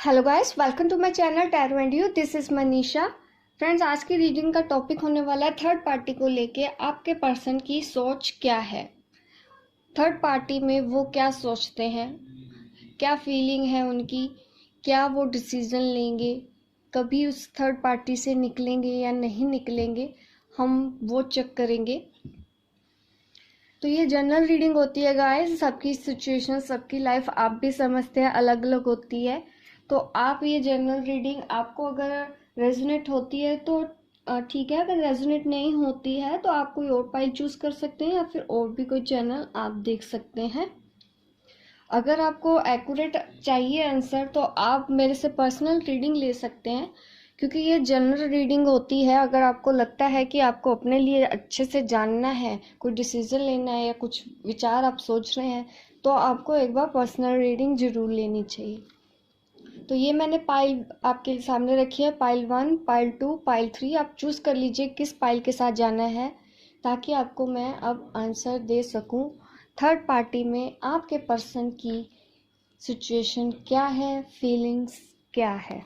Hello guys, welcome to my channel tarot and you. This is Manisha. Friends, आज की reading का topic होने वाला है थर्ड पार्टी को लेके आपके पर्सन की सोच क्या है। थर्ड पार्टी में वो क्या सोचते हैं, क्या फीलिंग है उनकी, क्या वो डिसीजन लेंगे, कभी उस थर्ड पार्टी से निकलेंगे या नहीं निकलेंगे, हम वो चेक करेंगे। तो ये जनरल रीडिंग होती है गाइस। सबकी सिचुएशन, सबकी लाइफ आप भी समझते हैं अलग अलग होती है। तो आप ये जनरल रीडिंग आपको अगर रेजोनेट होती है तो ठीक है। अगर रेजोनेट नहीं होती है तो आप कोई और फाइल चूज कर सकते हैं या फिर और भी कोई चैनल आप देख सकते हैं। अगर आपको एक्यूरेट चाहिए आंसर तो आप मेरे से पर्सनल रीडिंग ले सकते हैं, क्योंकि ये जनरल रीडिंग होती है। अगर आपको लगता है कि आपको अपने लिए अच्छे से जानना है, कोई डिसीजन लेना है या कुछ विचार आप सोच रहे हैं, तो आपको एक बार पर्सनल रीडिंग जरूर लेनी चाहिए। तो ये मैंने पाइल आपके सामने रखी है, पाइल 1, पाइल 2, पाइल 3। आप चूज कर लीजिए किस पाइल के साथ जाना है, ताकि आपको मैं अब आंसर दे सकूं। थर्ड पार्टी में आपके पर्सन की सिचुएशन क्या है, फीलिंग्स क्या है।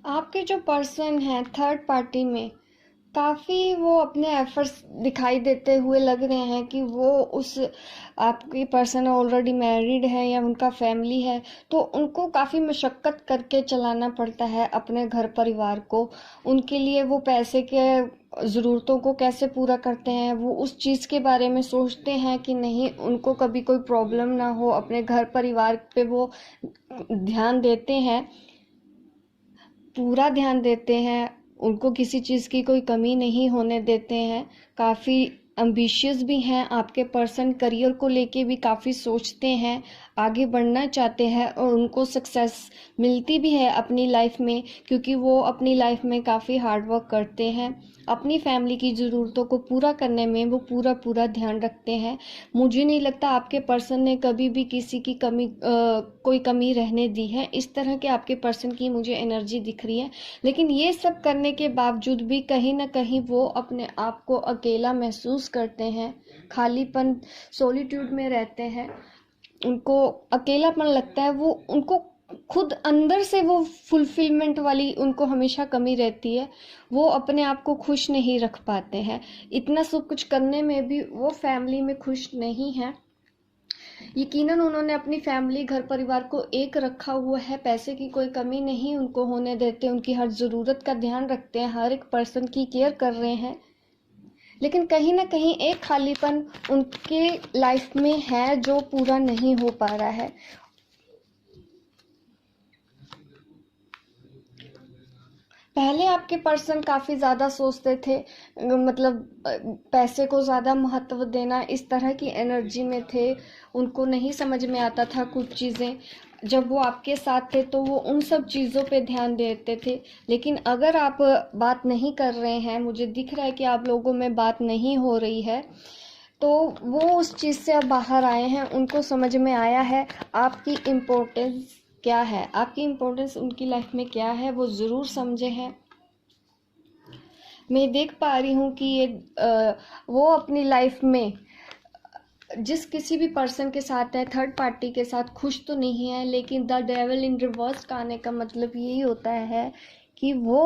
आपके जो पर्सन है थर्ड पार्टी में, काफ़ी वो अपने एफर्ट्स दिखाई देते हुए लग रहे हैं कि वो उस आपकी पर्सन ऑलरेडी मैरिड है या उनका फैमिली है, तो उनको काफ़ी मशक्क़त करके चलाना पड़ता है अपने घर परिवार को। उनके लिए वो पैसे के ज़रूरतों को कैसे पूरा करते हैं, वो उस चीज़ के बारे में सोचते हैं कि नहीं उनको कभी कोई प्रॉब्लम ना हो। अपने घर परिवार पे वो ध्यान देते हैं, पूरा ध्यान देते हैं, उनको किसी चीज़ की कोई कमी नहीं होने देते हैं। काफ़ी एम्बिशियस भी हैं आपके पर्सन, करियर को लेके भी काफ़ी सोचते हैं, आगे बढ़ना चाहते हैं और उनको सक्सेस मिलती भी है अपनी लाइफ में, क्योंकि वो अपनी लाइफ में काफ़ी हार्ड वर्क करते हैं। अपनी फैमिली की ज़रूरतों को पूरा करने में वो पूरा पूरा ध्यान रखते हैं। मुझे नहीं लगता आपके पर्सन ने कभी भी किसी की कोई कमी रहने दी है। इस तरह के आपके पर्सन की मुझे एनर्जी दिख रही है। लेकिन ये सब करने के बावजूद भी कहीं ना कहीं वो अपने आप को अकेला महसूस करते हैं, खालीपन, सॉलिट्यूड में रहते हैं। उनको अकेलापन लगता है, वो उनको खुद अंदर से वो फुलफिलमेंट वाली उनको हमेशा कमी रहती है। वो अपने आप को खुश नहीं रख पाते हैं। इतना सब कुछ करने में भी वो फैमिली में खुश नहीं है। यकीनन उन्होंने अपनी फैमिली, घर परिवार को एक रखा हुआ है। पैसे की कोई कमी नहीं उनको होने देते, उनकी हर ज़रूरत का ध्यान रखते हैं, हर एक पर्सन की केयर कर रहे हैं। लेकिन कहीं ना कहीं एक खालीपन उनके लाइफ में है जो पूरा नहीं हो पा रहा है। पहले आपके पर्सन काफ़ी ज़्यादा सोचते थे, मतलब पैसे को ज़्यादा महत्व देना, इस तरह की एनर्जी में थे। उनको नहीं समझ में आता था कुछ चीज़ें। जब वो आपके साथ थे तो वो उन सब चीज़ों पे ध्यान देते थे। लेकिन अगर आप बात नहीं कर रहे हैं, मुझे दिख रहा है कि आप लोगों में बात नहीं हो रही है, तो वो उस चीज़ से अब बाहर आए हैं। उनको समझ में आया है आपकी इम्पोर्टेंस क्या है, आपकी इम्पोर्टेंस उनकी लाइफ में क्या है, वो ज़रूर समझे हैं। मैं देख पा रही हूँ कि वो अपनी लाइफ में जिस किसी भी पर्सन के साथ है, थर्ड पार्टी के साथ खुश तो नहीं है। लेकिन द डेविल इन रिवर्स का आने का मतलब यही होता है कि वो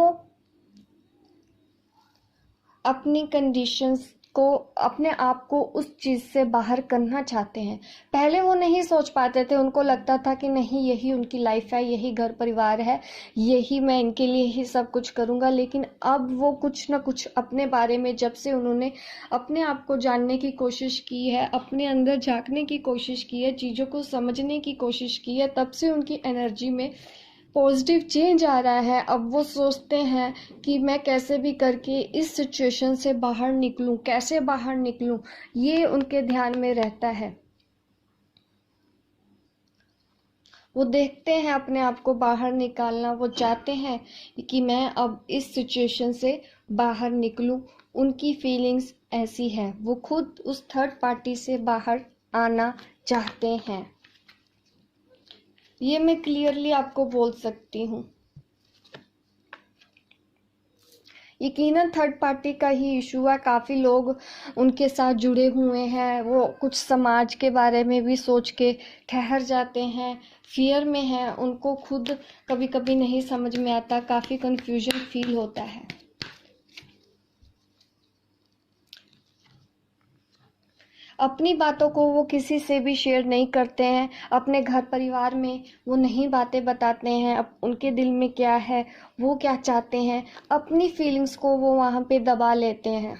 अपनी कंडीशंस को, अपने आप को उस चीज़ से बाहर करना चाहते हैं। पहले वो नहीं सोच पाते थे, उनको लगता था कि नहीं यही उनकी लाइफ है, यही घर परिवार है, यही मैं इनके लिए ही सब कुछ करूँगा। लेकिन अब वो कुछ ना कुछ अपने बारे में, जब से उन्होंने अपने आप को जानने की कोशिश की है, अपने अंदर झांकने की कोशिश की है, चीज़ों को समझने की कोशिश की है, तब से उनकी एनर्जी में पॉजिटिव चेंज आ रहा है। अब वो सोचते हैं कि मैं कैसे भी करके इस सिचुएशन से बाहर निकलूं, कैसे बाहर निकलूं, ये उनके ध्यान में रहता है। वो देखते हैं अपने आप को बाहर निकालना, वो चाहते हैं कि मैं अब इस सिचुएशन से बाहर निकलूं। उनकी फीलिंग्स ऐसी है, वो खुद उस थर्ड पार्टी से बाहर आना चाहते हैं। ये मैं क्लियरली आपको बोल सकती हूँ। यकीनन थर्ड पार्टी का ही इशू है, काफ़ी लोग उनके साथ जुड़े हुए हैं। वो कुछ समाज के बारे में भी सोच के ठहर जाते हैं, फियर में हैं, उनको खुद कभी कभी नहीं समझ में आता, काफ़ी कंफ्यूजन फील होता है। अपनी बातों को वो किसी से भी शेयर नहीं करते हैं, अपने घर परिवार में वो नहीं बातें बताते हैं, अब उनके दिल में क्या है, वो क्या चाहते हैं, अपनी फीलिंग्स को वो वहाँ पे दबा लेते हैं।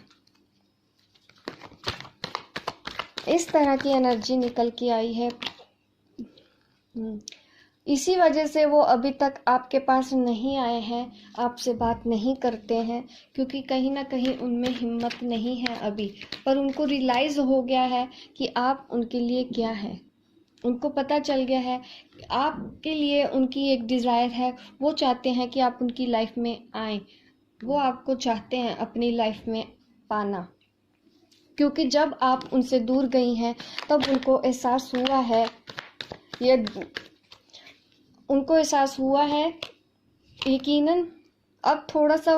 इस तरह की एनर्जी निकल के आई है। इसी वजह से वो अभी तक आपके पास नहीं आए हैं, आपसे बात नहीं करते हैं, क्योंकि कहीं ना कहीं उनमें हिम्मत नहीं है अभी। पर उनको रियलाइज़ हो गया है कि आप उनके लिए क्या हैं। उनको पता चल गया है कि आपके लिए उनकी एक डिज़ायर है, वो चाहते हैं कि आप उनकी लाइफ में आएँ, वो आपको चाहते हैं अपनी लाइफ में पाना। क्योंकि जब आप उनसे दूर गई हैं तब उनको एहसास हुआ है यकीनन। अब थोड़ा सा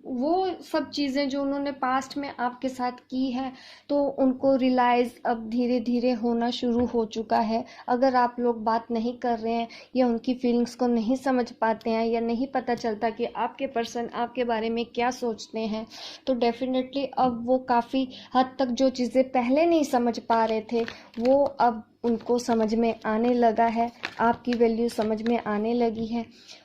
वो सब चीज़ें जो उन्होंने पास्ट में आपके साथ की है, तो उनको रियलाइज़ अब धीरे धीरे होना शुरू हो चुका है। अगर आप लोग बात नहीं कर रहे हैं या उनकी फीलिंग्स को नहीं समझ पाते हैं या नहीं पता चलता कि आपके पर्सन आपके बारे में क्या सोचते हैं, तो डेफिनेटली अब वो काफ़ी हद तक जो चीज़ें पहले नहीं समझ पा रहे थे, वो अब उनको समझ में आने लगा है, आपकी वैल्यू समझ में आने लगी है,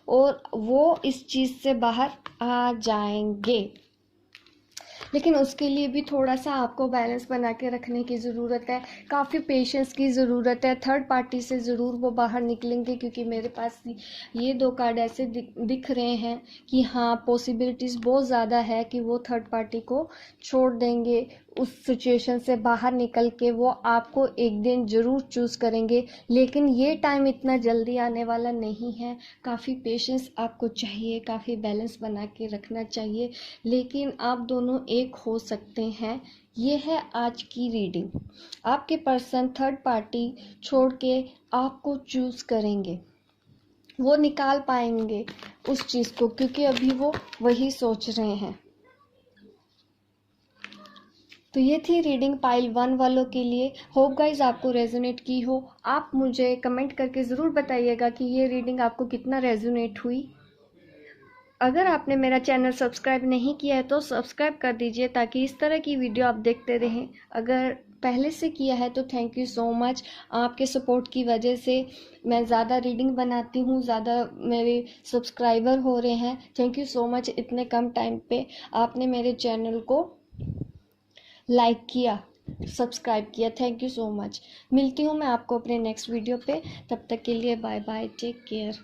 और वो इस चीज़ से बाहर आ जाएंगे। लेकिन उसके लिए भी थोड़ा सा आपको बैलेंस बना के रखने की ज़रूरत है, काफ़ी पेशेंस की ज़रूरत है। थर्ड पार्टी से ज़रूर वो बाहर निकलेंगे, क्योंकि मेरे पास ये दो कार्ड ऐसे दिख रहे हैं कि हाँ, पॉसिबिलिटीज़ बहुत ज़्यादा है कि वो थर्ड पार्टी को छोड़ देंगे। उस सिचुएशन से बाहर निकल के वो आपको एक दिन ज़रूर चूज़ करेंगे, लेकिन ये टाइम इतना जल्दी आने वाला नहीं है। काफ़ी पेशेंस आपको चाहिए, काफ़ी बैलेंस बना के रखना चाहिए, लेकिन आप दोनों एक हो सकते हैं। ये है आज की रीडिंग। आपके पर्सन थर्ड पार्टी छोड़ के आपको चूज़ करेंगे, वो निकाल पाएंगे उस चीज़ को, क्योंकि अभी वो वही सोच रहे हैं। तो ये थी रीडिंग पाइल 1 वालों के लिए। होप गाइज आपको रेजोनेट की हो। आप मुझे कमेंट करके ज़रूर बताइएगा कि ये रीडिंग आपको कितना रेजोनेट हुई। अगर आपने मेरा चैनल सब्सक्राइब नहीं किया है तो सब्सक्राइब कर दीजिए, ताकि इस तरह की वीडियो आप देखते रहें। अगर पहले से किया है तो थैंक यू सो मच। आपके सपोर्ट की वजह से मैं ज़्यादा रीडिंग बनाती हूँ, ज़्यादा मेरे सब्सक्राइबर हो रहे हैं। Thank you so much. इतने कम टाइम पे आपने मेरे चैनल को लाइक किया, सब्सक्राइब किया, थैंक यू सो मच। मिलती हूँ मैं आपको अपने नेक्स्ट वीडियो पे, तब तक के लिए बाय बाय, टेक केयर।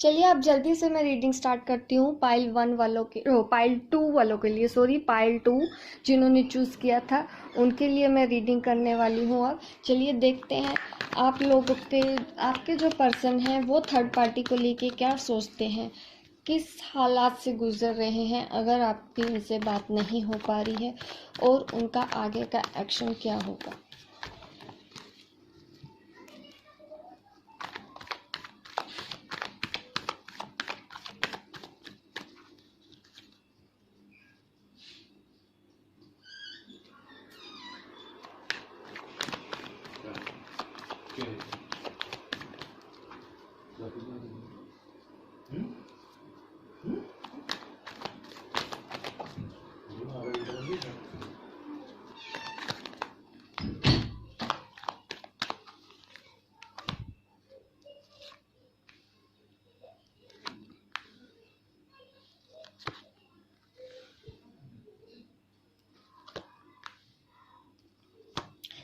चलिए अब जल्दी से मैं रीडिंग स्टार्ट करती हूँ पाइल 1 वालों के, पाइल 2 वालों के लिए, सॉरी पाइल 2 जिन्होंने चूज़ किया था उनके लिए मैं रीडिंग करने वाली हूँ। अब चलिए देखते हैं आप लोगों के, आपके जो पर्सन हैं वो थर्ड पार्टी को लेके क्या सोचते हैं, किस हालात से गुजर रहे हैं, अगर आपकी उनसे बात नहीं हो पा रही है, और उनका आगे का एक्शन क्या होगा।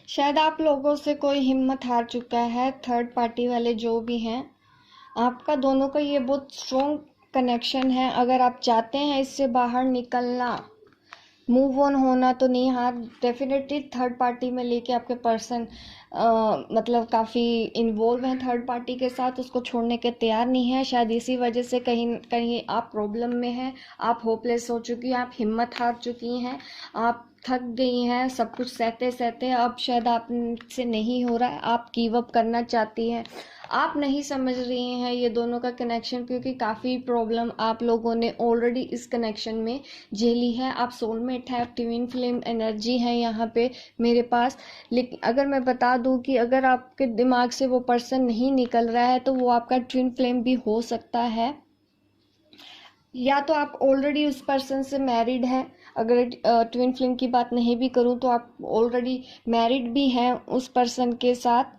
शायद आप लोगों से कोई हिम्मत हार चुका है, थर्ड पार्टी वाले जो भी हैं। आपका दोनों का ये बहुत स्ट्रॉन्ग कनेक्शन है। अगर आप चाहते हैं इससे बाहर निकलना, मूव ऑन होना, तो नहीं, हाँ डेफिनेटली थर्ड पार्टी में लेके आपके पर्सन मतलब काफ़ी इन्वॉल्व हैं थर्ड पार्टी के साथ, उसको छोड़ने के तैयार नहीं है। शायद इसी वजह से कहीं कहीं आप प्रॉब्लम में हैं, आप होपलेस हो चुकी हैं, आप हिम्मत हार चुकी हैं, आप थक गई हैं सब कुछ सहते सहते। अब शायद आपसे नहीं हो रहा है, आप गिव अप करना चाहती हैं। आप नहीं समझ रही हैं ये दोनों का कनेक्शन, क्योंकि काफ़ी प्रॉब्लम आप लोगों ने ऑलरेडी इस कनेक्शन में झेली है। आप सोलमेट है, ट्विन फ्लेम एनर्जी है यहाँ पे मेरे पास। लेकिन अगर मैं बता दूं कि अगर आपके दिमाग से वो पर्सन नहीं निकल रहा है तो वो आपका ट्विन फ्लेम भी हो सकता है, या तो आप ऑलरेडी उस पर्सन से मैरिड हैं। अगर ट्विन फ्लेम की बात नहीं भी करूं तो आप ऑलरेडी मैरिड भी हैं उस पर्सन के साथ।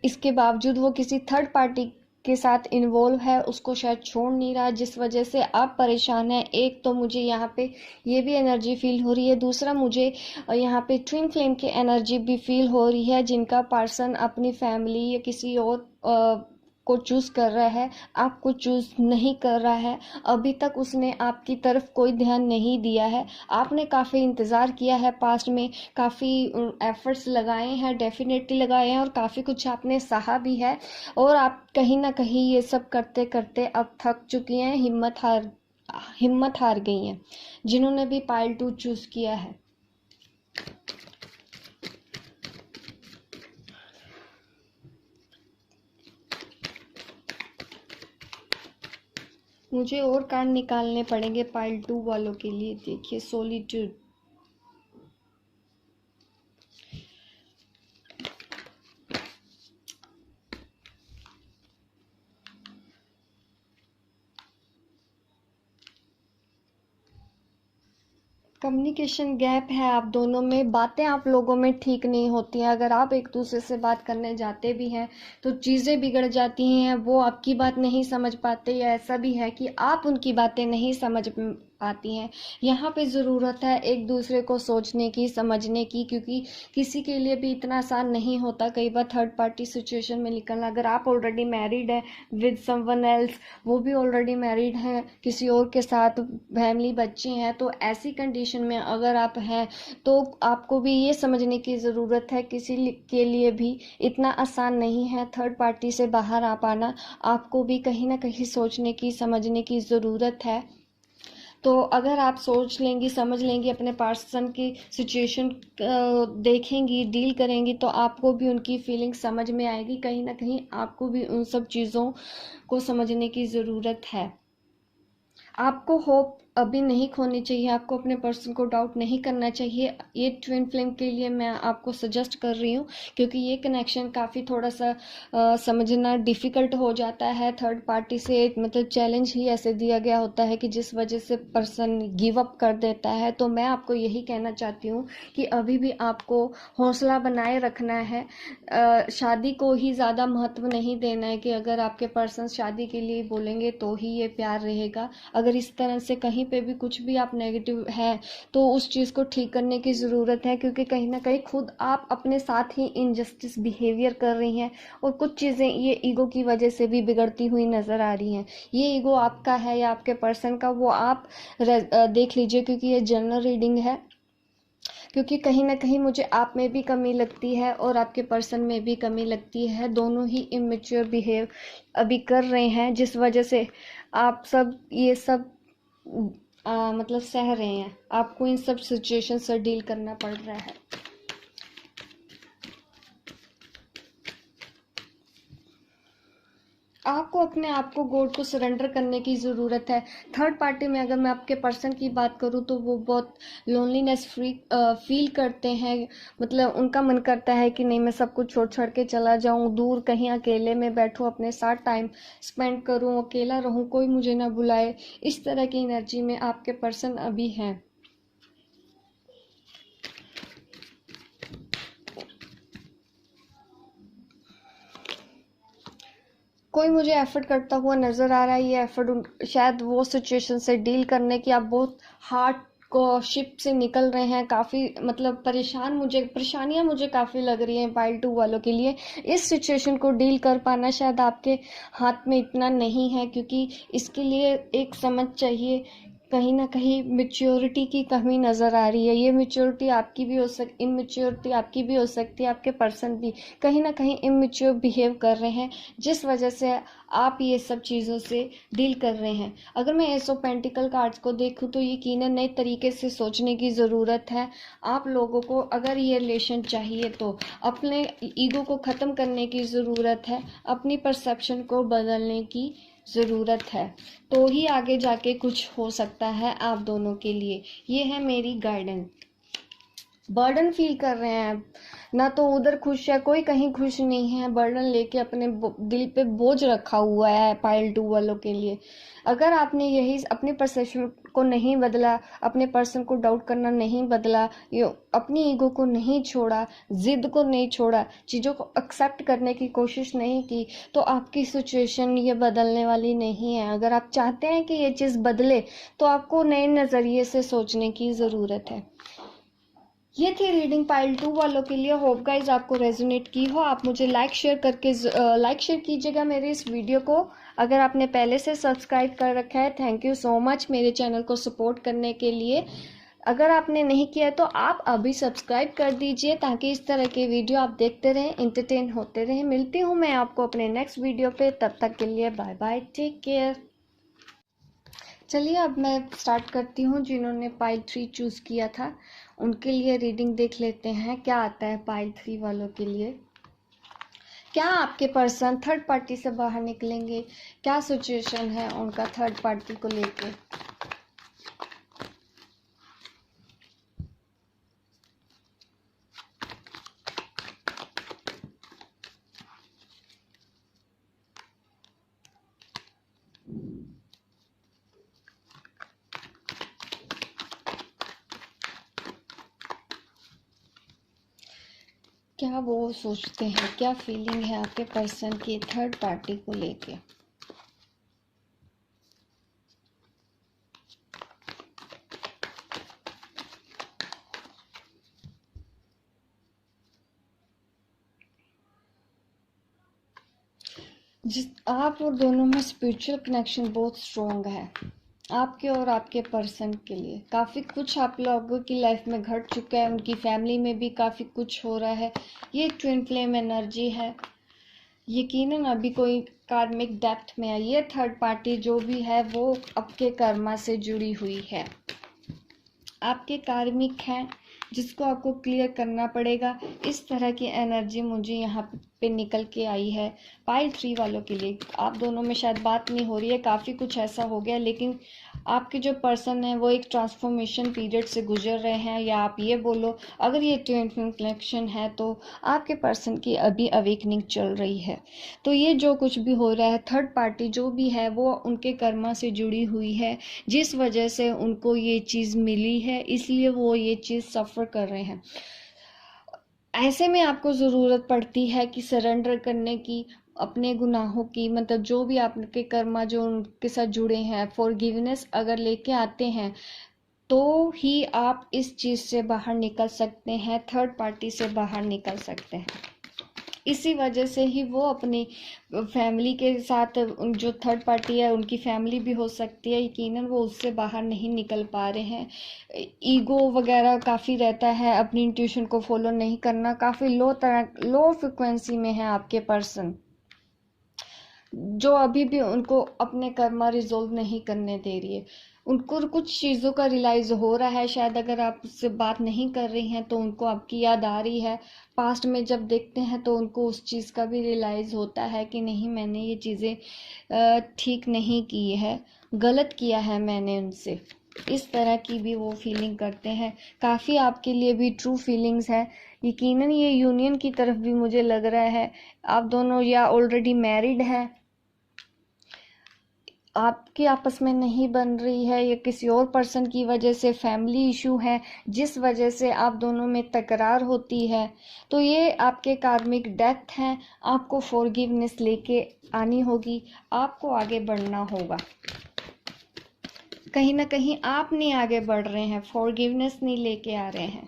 इसके बावजूद वो किसी थर्ड पार्टी के साथ इन्वॉल्व है, उसको शायद छोड़ नहीं रहा, जिस वजह से आप परेशान हैं। एक तो मुझे यहाँ पे ये भी एनर्जी फील हो रही है, दूसरा मुझे यहाँ पे ट्विन फ्लेम की एनर्जी भी फील हो रही है, जिनका पर्सन अपनी फैमिली या किसी और को चूज कर रहा है, आपको चूज नहीं कर रहा है। अभी तक उसने आपकी तरफ कोई ध्यान नहीं दिया है। आपने काफ़ी इंतज़ार किया है, पास्ट में काफ़ी एफर्ट्स लगाए हैं, डेफिनेटली लगाए हैं, और काफ़ी कुछ आपने सहा भी है। और आप कहीं ना कहीं ये सब करते करते अब थक चुकी हैं, हिम्मत हार गई हैं, जिन्होंने भी पाइल 2 चूज किया है। मुझे और कार्ड निकालने पड़ेंगे पाइल 2 वालों के लिए। देखिए, सॉलिट्यूड, कम्युनिकेशन गैप है आप दोनों में, बातें आप लोगों में ठीक नहीं होती हैं। अगर आप एक दूसरे से बात करने जाते भी हैं तो चीज़ें बिगड़ जाती हैं, वो आपकी बात नहीं समझ पाते, या ऐसा भी है कि आप उनकी बातें नहीं समझ पाती हैं। यहाँ पे ज़रूरत है एक दूसरे को सोचने की, समझने की, क्योंकि किसी के लिए भी इतना आसान नहीं होता कई बार थर्ड पार्टी सिचुएशन में निकलना। अगर आप ऑलरेडी मैरिड हैं विद समवन एल्स, वो भी ऑलरेडी मैरिड हैं किसी और के साथ, फैमिली बच्चे हैं, तो ऐसी कंडीशन में अगर आप हैं तो आपको भी ये समझने की ज़रूरत है किसी के लिए भी इतना आसान नहीं है थर्ड पार्टी से बाहर आ पाना। आपको भी कहीं ना कहीं सोचने की, समझने की ज़रूरत है। तो अगर आप सोच लेंगी, समझ लेंगी, अपने पर्सन की सिचुएशन देखेंगी, डील करेंगी, तो आपको भी उनकी फीलिंग समझ में आएगी। कहीं ना कहीं आपको भी उन सब चीज़ों को समझने की ज़रूरत है। आपको होप अभी नहीं खोनी चाहिए, आपको अपने पर्सन को डाउट नहीं करना चाहिए। ये ट्विन फ्लेम के लिए मैं आपको सजेस्ट कर रही हूँ, क्योंकि ये कनेक्शन काफ़ी थोड़ा सा समझना डिफ़िकल्ट हो जाता है थर्ड पार्टी से। मतलब चैलेंज ही ऐसे दिया गया होता है कि जिस वजह से पर्सन गिव अप कर देता है। तो मैं आपको यही कहना चाहती हूँ कि अभी भी आपको हौसला बनाए रखना है। शादी को ही ज़्यादा महत्व नहीं देना है कि अगर आपके पर्सन शादी के लिए बोलेंगे तो ही ये प्यार रहेगा। अगर इस तरह से कहीं पे भी कुछ भी आप नेगेटिव है तो उस चीज़ को ठीक करने की ज़रूरत है, क्योंकि कहीं ना कहीं खुद आप अपने साथ ही इनजस्टिस बिहेवियर कर रही हैं, और कुछ चीज़ें ये ईगो की वजह से भी बिगड़ती हुई नज़र आ रही हैं। ये ईगो आपका है या आपके पर्सन का, वो आप देख लीजिए, क्योंकि ये जनरल रीडिंग है। क्योंकि कहीं ना कहीं मुझे आप में भी कमी लगती है और आपके पर्सन में भी कमी लगती है। दोनों ही इमेच्योर बिहेव अभी कर रहे हैं, जिस वजह से आप सब ये सब मतलब सह रहे हैं। आपको इन सब सिचुएशन से डील करना पड़ रहा है। आपको अपने आप को गॉड को सरेंडर करने की ज़रूरत है। थर्ड पार्टी में अगर मैं आपके पर्सन की बात करूँ तो वो बहुत लोनलीनेस फ्री फील करते हैं। मतलब उनका मन करता है कि नहीं, मैं सब कुछ छोड़ छाड़ के चला जाऊं, दूर कहीं अकेले में बैठूं, अपने साथ टाइम स्पेंड करूं, अकेला रहूं, कोई मुझे ना बुलाए। इस तरह की एनर्जी में आपके पर्सन अभी हैं। कोई मुझे एफर्ट करता हुआ नज़र आ रहा है। ये एफर्ट शायद वो सिचुएशन से डील करने की, आप बहुत हार्ड को शिप से निकल रहे हैं। काफ़ी मतलब परेशानियां मुझे काफ़ी लग रही हैं पाइल 2 वालों के लिए। इस सिचुएशन को डील कर पाना शायद आपके हाथ में इतना नहीं है, क्योंकि इसके लिए एक समझ चाहिए। कहीं ना कहीं मेच्योरिटी की कमी नज़र आ रही है। ये मेच्योरिटी आपकी भी हो सकती, इमेच्योरिटी आपकी भी हो सकती है। आपके पर्सन भी कहीं ना कहीं इमेच्योर बिहेव कर रहे हैं, जिस वजह से आप ये सब चीज़ों से डील कर रहे हैं। अगर मैं एस ऑफ पेंटिकल कार्ड्स को देखूं तो यकीनन नए तरीके से सोचने की ज़रूरत है। आप लोगों को अगर ये रिलेशन चाहिए तो अपने ईगो को ख़त्म करने की ज़रूरत है, अपनी परसेप्शन को बदलने की ज़रूरत है, तो ही आगे जाके कुछ हो सकता है आप दोनों के लिए। ये है मेरी गाइडेंस। बर्डन फील कर रहे हैं ना, तो उधर खुश है, कोई कहीं खुश नहीं है। बर्डन लेके अपने दिल पे बोझ रखा हुआ है पाइल 2 वालों के लिए। अगर आपने यही अपनी परसेप्शन को नहीं बदला, अपने पर्सन को डाउट करना नहीं बदला, ये अपनी ईगो को नहीं छोड़ा, जिद को नहीं छोड़ा, चीज़ों को एक्सेप्ट करने की कोशिश नहीं की, तो आपकी सिचुएशन ये बदलने वाली नहीं है। अगर आप चाहते हैं कि ये चीज़ बदले तो आपको नए नज़रिए से सोचने की ज़रूरत है। ये थी रीडिंग पाइल 2 वालों के लिए। होप गाइज आपको रेजोनेट की हो। आप मुझे लाइक शेयर कीजिएगा मेरे इस वीडियो को। अगर आपने पहले से सब्सक्राइब कर रखा है, थैंक यू सो मच मेरे चैनल को सपोर्ट करने के लिए। अगर आपने नहीं किया तो आप अभी सब्सक्राइब कर दीजिए, ताकि इस तरह के वीडियो आप देखते रहें, इंटरटेन होते रहें। मिलती हूँ मैं आपको अपने नेक्स्ट वीडियो पे, तब तक के लिए बाय बाय, टेक केयर। चलिए अब मैं स्टार्ट करती हूँ। जिन्होंने पाइल 3 चूज़ किया था उनके लिए रीडिंग देख लेते हैं क्या आता है पाइल 3 वालों के लिए। क्या आपके पर्सन थर्ड पार्टी से बाहर निकलेंगे? क्या सिचुएशन है उनका थर्ड पार्टी को लेके? क्या वो सोचते हैं, क्या फीलिंग है आपके पर्सन की थर्ड पार्टी को लेके? जिस आप और दोनों में स्पिरिचुअल कनेक्शन बहुत स्ट्रॉन्ग है आपके और आपके पर्सन के लिए। काफ़ी कुछ आप लोगों की लाइफ में घट चुका है, उनकी फैमिली में भी काफ़ी कुछ हो रहा है। ये ट्विन फ्लेम एनर्जी है। यकीनन अभी कोई कार्मिक डेप्थ में है। ये थर्ड पार्टी जो भी है वो आपके कर्मा से जुड़ी हुई है, आपके कार्मिक हैं, जिसको आपको क्लियर करना पड़ेगा। इस तरह की एनर्जी मुझे यहाँ पे निकल के आई है पाइल 3 वालों के लिए। आप दोनों में शायद बात नहीं हो रही है, काफ़ी कुछ ऐसा हो गया, लेकिन आपके जो पर्सन है वो एक ट्रांसफॉर्मेशन पीरियड से गुजर रहे हैं, या आप ये बोलो अगर ये ट्विन कनेक्शन है तो आपके पर्सन की अभी अवेकनिंग चल रही है। तो ये जो कुछ भी हो रहा है, थर्ड पार्टी जो भी है वो उनके कर्मा से जुड़ी हुई है, जिस वजह से उनको ये चीज़ मिली है, इसलिए वो ये चीज़ सफ़र कर रहे हैं। ऐसे में आपको ज़रूरत पड़ती है कि सरेंडर करने की, अपने गुनाहों की, मतलब जो भी आपके कर्मा जो उनके साथ जुड़े हैं, फॉरगिवनेस अगर लेके आते हैं तो ही आप इस चीज़ से बाहर निकल सकते हैं, थर्ड पार्टी से बाहर निकल सकते हैं। इसी वजह से ही वो अपनी फैमिली के साथ, जो थर्ड पार्टी है उनकी फैमिली भी हो सकती है, यकीनन वो उससे बाहर नहीं निकल पा रहे हैं। ईगो वगैरह काफ़ी रहता है, अपनी इंट्यूशन को फॉलो नहीं करना, काफ़ी लो फ्रिक्वेंसी में है आपके पर्सन, जो अभी भी उनको अपने कर्मा रिजोल्व नहीं करने दे रही है। उनको कुछ चीज़ों का रियलाइज़ हो रहा है, शायद अगर आप उससे बात नहीं कर रही हैं तो उनको आपकी याद आ रही है। पास्ट में जब देखते हैं तो उनको उस चीज़ का भी रियलाइज़ होता है कि नहीं, मैंने ये चीज़ें ठीक नहीं की है, गलत किया है मैंने उनसे। इस तरह की भी वो फीलिंग करते हैं। काफ़ी आपके लिए भी ट्रू फीलिंग्स है। यकीनन ये यूनियन की तरफ भी मुझे लग रहा है। आप दोनों या ऑलरेडी मैरिड हैं, आपकी आपस में नहीं बन रही है, या किसी और पर्सन की वजह से फैमिली इशू है जिस वजह से आप दोनों में तकरार होती है, तो ये आपके कार्मिक डेथ हैं। आपको फॉरगिवनेस लेके आनी होगी, आपको आगे बढ़ना होगा। कहीं ना कहीं आप नहीं आगे बढ़ रहे हैं, फॉरगिवनेस नहीं लेके आ रहे हैं,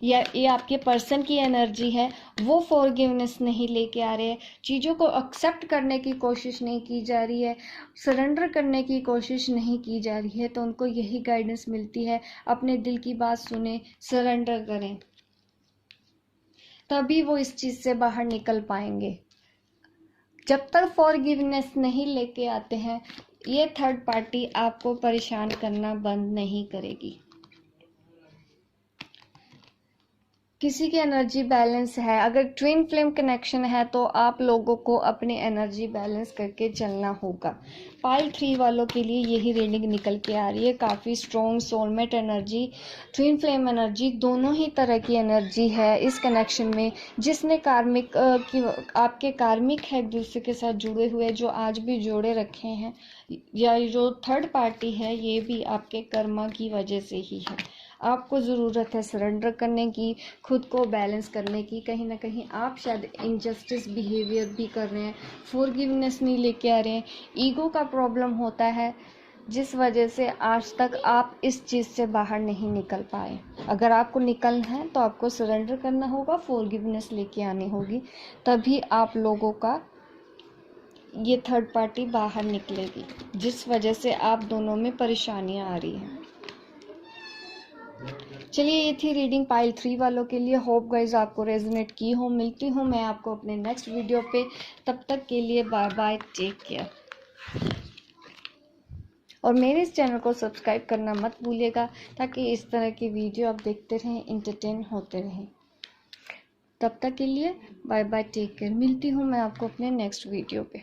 या ये आपके पर्सन की एनर्जी है, वो फॉरगिवनेस नहीं लेके आ रहे हैं, चीज़ों को एक्सेप्ट करने की कोशिश नहीं की जा रही है, सरेंडर करने की कोशिश नहीं की जा रही है। तो उनको यही गाइडेंस मिलती है, अपने दिल की बात सुने, सरेंडर करें, तभी वो इस चीज़ से बाहर निकल पाएंगे। जब तक फॉरगिवनेस नहीं लेके आते हैं, ये थर्ड पार्टी आपको परेशान करना बंद नहीं करेगी। किसी की एनर्जी बैलेंस है, अगर ट्विन फ्लेम कनेक्शन है तो आप लोगों को अपनी एनर्जी बैलेंस करके चलना होगा। पाइल 3 वालों के लिए यही रीडिंग निकल के आ रही है। काफ़ी strong soulmate energy, twin flame energy, दोनों ही तरह की एनर्जी है इस कनेक्शन में। जिसने कार्मिक की आपके कार्मिक है, एक दूसरे के साथ जुड़े हुए, जो आज भी जोड़े रखे हैं, या जो थर्ड पार्टी है, ये भी आपके कर्मा की वजह से ही है। आपको ज़रूरत है सरेंडर करने की, खुद को बैलेंस करने की। कहीं ना कहीं आप शायद इनजस्टिस बिहेवियर भी कर रहे हैं, फॉरगिवनेस नहीं लेके आ रहे हैं, ईगो का प्रॉब्लम होता है, जिस वजह से आज तक आप इस चीज़ से बाहर नहीं निकल पाए। अगर आपको निकलना है तो आपको सरेंडर करना होगा, फॉरगिवनेस लेके आनी होगी, तभी आप लोगों का ये थर्ड पार्टी बाहर निकलेगी, जिस वजह से आप दोनों में परेशानियां आ रही हैं। चलिए, ये थी रीडिंग पाइल 3 वालों के लिए। होप गाइज आपको रेजोनेट की हो। मिलती हूँ मैं आपको अपने नेक्स्ट वीडियो पे, तब तक के लिए बाय बाय, टेक केयर। और मेरे इस चैनल को सब्सक्राइब करना मत भूलिएगा, ताकि इस तरह की वीडियो आप देखते रहें, इंटरटेन होते रहें। तब तक के लिए बाय बाय, टेक केयर। मिलती हूँ मैं आपको अपने नेक्स्ट वीडियो पे।